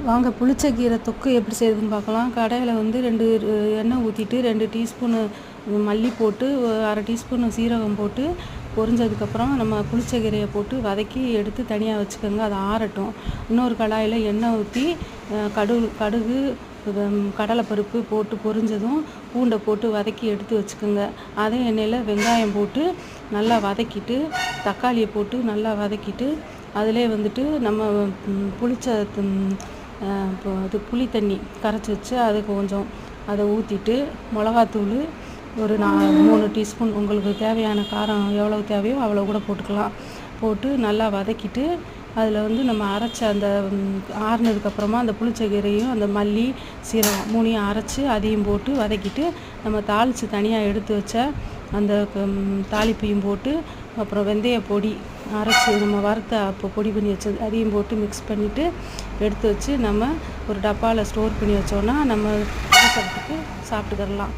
வாங்க புளிச்சக்கீரை தொக்கு எப்படி செய்யுதுன்னு பார்க்கலாம். கடாயில் வந்து 2 எண்ணெய் ஊற்றிட்டு 2 டீஸ்பூனு மல்லி போட்டு 1/2 டீஸ்பூன் சீரகம் போட்டு பொரிஞ்சதுக்கப்புறம் நம்ம புளிச்சக்கீரையை போட்டு வதக்கி எடுத்து தனியாக வச்சுக்கோங்க. அது ஆறட்டும். இன்னொரு கடாயில் எண்ணெய் ஊற்றி கடுகு கடலைப்பருப்பு போட்டு பொரிஞ்சதும் பூண்டை போட்டு வதக்கி எடுத்து வச்சுக்கோங்க. அதே எண்ணெயில் வெங்காயம் போட்டு நல்லா வதக்கிட்டு தக்காளியை போட்டு நல்லா வதக்கிட்டு அதிலே வந்துட்டு நம்ம புளிச்ச இப்போ இது புளி தண்ணி கரைச்சி வச்சு அதுக்கு கொஞ்சம் அதை ஊற்றிட்டு மிளகாத்தூள் ஒரு 3 டீஸ்பூன் உங்களுக்கு தேவையான காரம் எவ்வளோ தேவையோ அவ்வளோ கூட போட்டுக்கலாம். போட்டு நல்லா வதக்கிட்டு அதில் வந்து நம்ம அரைச்ச அந்த ஆறுனதுக்கப்புறமா அந்த புளிச்சக்கீரையும் அந்த மல்லி சீரகம் 3ஐயும் அரைச்சி அதையும் போட்டு வதக்கிட்டு நம்ம தாளித்து தனியாக எடுத்து வச்ச அந்த தாளிப்பையும் போட்டு அப்புறம் வெந்தய பொடி அரைச்சி நம்ம வறுத்த அப்போ பொடி பண்ணி வச்சது அதையும் போட்டு மிக்ஸ் பண்ணிவிட்டு எடுத்து வச்சு நம்ம ஒரு டப்பாவில் ஸ்டோர் பண்ணி வச்சோன்னா நம்ம சாப்பிட்டுக்கலாம்.